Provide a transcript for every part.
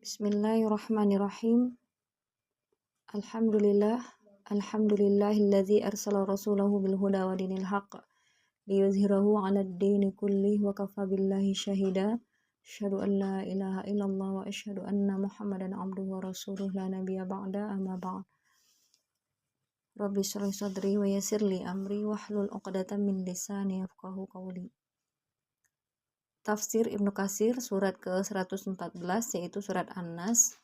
Bismillahirrahmanirrahim. Alhamdulillahilladzi arsala rasulahu bil huda wa dinil haqq liyuzhirahu 'alad dini kullih wa kafa billahi syahida. Asyhadu an la ilaha illallah wa asyhadu anna Muhammadan 'abduhu wa rasuluh la nabiyya ba'da amma ba'd. Rabbi shrah sadri wa yassir li amri wahlul 'uqdatam min lisani yafqahu qawli. Tafsir Ibnu Katsir surat ke-114 yaitu surat An-Nas.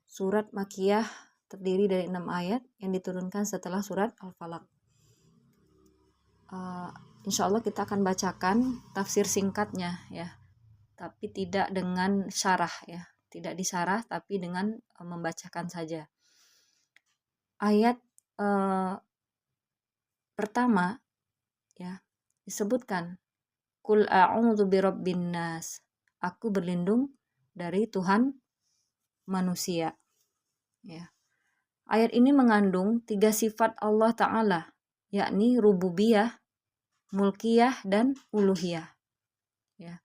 Surat Makkiyah terdiri dari 6 ayat yang diturunkan setelah surat Al-Falaq. Insyaallah kita akan bacakan tafsir singkatnya ya, tapi tidak dengan syarah ya, tidak disarah tapi dengan membacakan saja. Ayat pertama ya disebutkan Qul a'udzu birabbin nas. Aku berlindung dari Tuhan manusia. Ya. Ayat ini mengandung 3 sifat Allah Ta'ala, yakni rububiyah, mulkiyah, dan uluhiyah. Ya.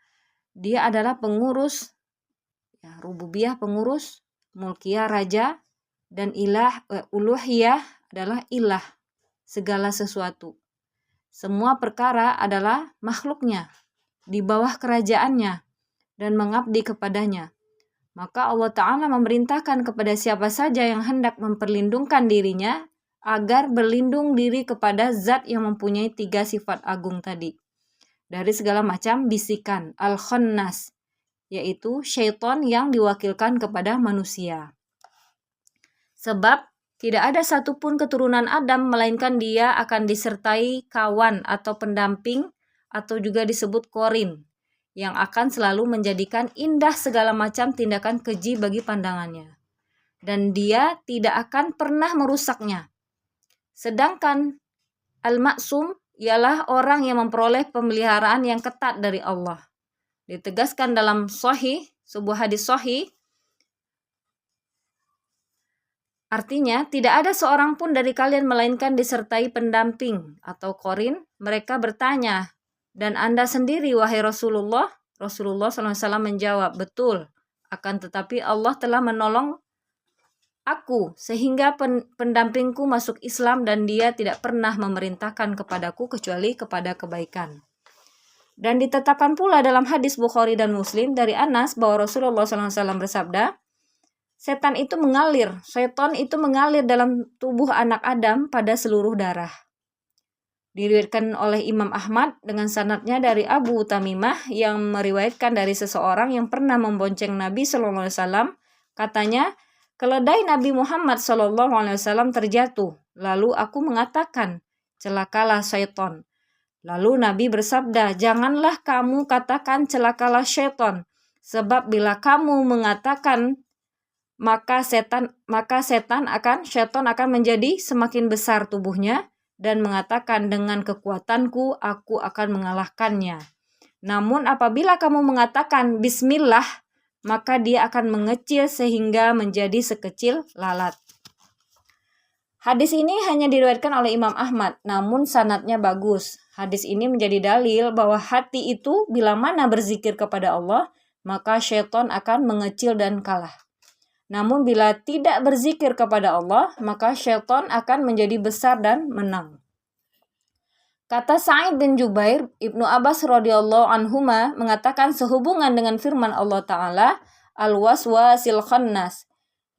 Dia adalah pengurus, ya, rububiyah pengurus, mulkiyah raja, dan uluhiyah adalah ilah, segala sesuatu. Semua perkara adalah makhluknya, di bawah kerajaannya, dan mengabdi kepadanya. Maka Allah Ta'ala memerintahkan kepada siapa saja yang hendak memperlindungkan dirinya, agar berlindung diri kepada zat yang mempunyai 3 sifat agung tadi. Dari segala macam bisikan, al-khannas, yaitu syaitan yang diwakilkan kepada manusia. Sebab tidak ada satupun keturunan Adam melainkan dia akan disertai kawan atau pendamping atau juga disebut korin yang akan selalu menjadikan indah segala macam tindakan keji bagi pandangannya. Dan dia tidak akan pernah merusaknya. Sedangkan al-maksum ialah orang yang memperoleh pemeliharaan yang ketat dari Allah. Ditegaskan dalam sahih, sebuah hadis sahih, artinya, tidak ada seorang pun dari kalian melainkan disertai pendamping atau korin. Mereka bertanya, dan Anda sendiri, wahai Rasulullah? Rasulullah SAW menjawab, betul. Akan tetapi Allah telah menolong aku, sehingga pendampingku masuk Islam dan dia tidak pernah memerintahkan kepadaku kecuali kepada kebaikan. Dan ditetapkan pula dalam hadis Bukhari dan Muslim dari Anas bahwa Rasulullah SAW bersabda, Setan itu mengalir dalam tubuh anak Adam pada seluruh darah. Diriwayatkan oleh Imam Ahmad dengan sanadnya dari Abu Tamimah yang meriwayatkan dari seseorang yang pernah membonceng Nabi SAW. Katanya, keledai Nabi Muhammad SAW terjatuh. Lalu aku mengatakan, celakalah syaitan. Lalu Nabi bersabda, janganlah kamu katakan celakalah syaitan. Sebab bila kamu mengatakan maka syaitan akan menjadi semakin besar tubuhnya dan mengatakan dengan kekuatanku aku akan mengalahkannya. Namun apabila kamu mengatakan bismillah, maka dia akan mengecil sehingga menjadi sekecil lalat. Hadis ini hanya diriwayatkan oleh Imam Ahmad, namun sanadnya bagus. Hadis ini menjadi dalil bahwa hati itu bila mana berzikir kepada Allah, maka syaitan akan mengecil dan kalah. Namun bila tidak berzikir kepada Allah, maka syaitan akan menjadi besar dan menang. Kata Sa'id bin Jubair, Ibnu Abbas radhiyallahu anhuma mengatakan sehubungan dengan firman Allah Ta'ala, al-waswasil khannas,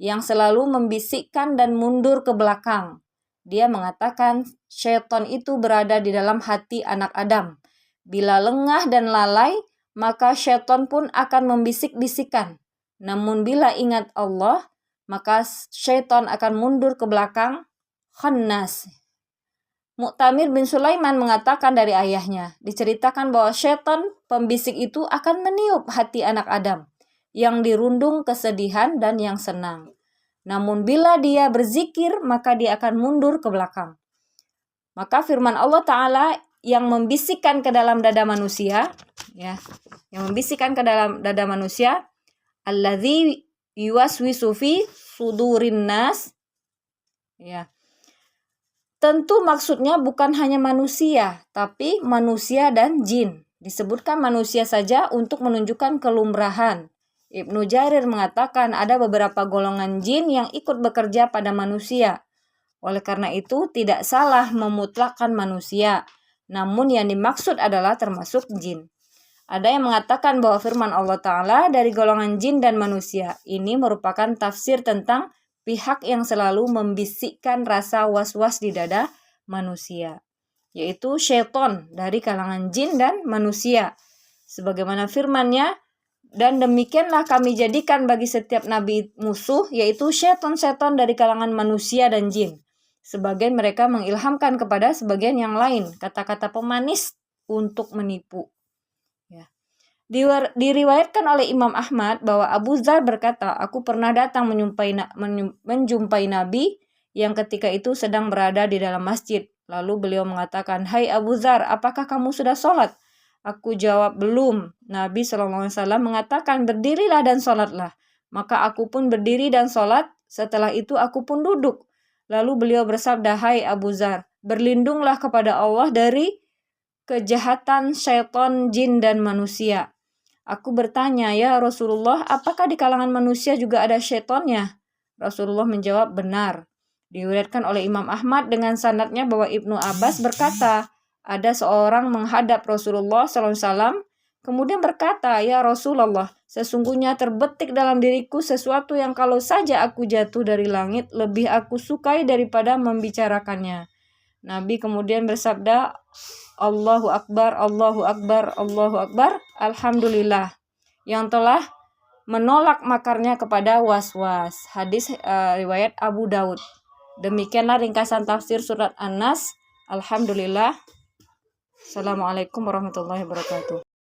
yang selalu membisikkan dan mundur ke belakang. Dia mengatakan syaitan itu berada di dalam hati anak Adam. Bila lengah dan lalai, maka syaitan pun akan membisik-bisikan. Namun bila ingat Allah, maka syaitan akan mundur ke belakang. Khannas. Mu'tamir bin Sulaiman mengatakan dari ayahnya, diceritakan bahwa syaitan pembisik itu akan meniup hati anak Adam, yang dirundung kesedihan dan yang senang. Namun bila dia berzikir, maka dia akan mundur ke belakang. Maka firman Allah Ta'ala yang membisikkan ke dalam dada manusia, ya, yang membisikkan ke dalam dada manusia, alladzi yuwaswisu fi sudurin nas. Ya. Tentu maksudnya bukan hanya manusia, tapi manusia dan jin. Disebutkan manusia saja untuk menunjukkan kelumrahan. Ibnu Jarir mengatakan ada beberapa golongan jin yang ikut bekerja pada manusia. Oleh karena itu tidak salah memutlakkan manusia, namun yang dimaksud adalah termasuk jin. Ada yang mengatakan bahwa firman Allah Ta'ala dari golongan jin dan manusia ini merupakan tafsir tentang pihak yang selalu membisikkan rasa was-was di dada manusia, yaitu syaitan dari kalangan jin dan manusia. Sebagaimana firman-Nya, dan demikianlah kami jadikan bagi setiap nabi musuh, yaitu syaitan-syaitan dari kalangan manusia dan jin. Sebagian mereka mengilhamkan kepada sebagian yang lain kata-kata pemanis untuk menipu. Diriwayatkan oleh Imam Ahmad bahwa Abu Dzar berkata, aku pernah datang menjumpai Nabi yang ketika itu sedang berada di dalam masjid. Lalu beliau mengatakan, hai Abu Dzar, apakah kamu sudah sholat? Aku jawab, belum. Nabi SAW mengatakan, berdirilah dan sholatlah. Maka aku pun berdiri dan sholat, setelah itu aku pun duduk. Lalu beliau bersabda, hai Abu Dzar, berlindunglah kepada Allah dari kejahatan syaitan, jin, dan manusia. Aku bertanya, ya Rasulullah, apakah di kalangan manusia juga ada syaitannya? Rasulullah menjawab, benar. Diriwayatkan oleh Imam Ahmad dengan sanadnya bahwa Ibnu Abbas berkata, ada seorang menghadap Rasulullah SAW, kemudian berkata, ya Rasulullah, sesungguhnya terbetik dalam diriku sesuatu yang kalau saja aku jatuh dari langit, lebih aku sukai daripada membicarakannya. Nabi kemudian bersabda, Allahu Akbar, Allahu Akbar, Allahu Akbar, Alhamdulillah, yang telah menolak makarnya kepada was-was. Hadis riwayat Abu Daud. Demikianlah ringkasan tafsir surat An-Nas. Alhamdulillah. Assalamualaikum warahmatullahi wabarakatuh.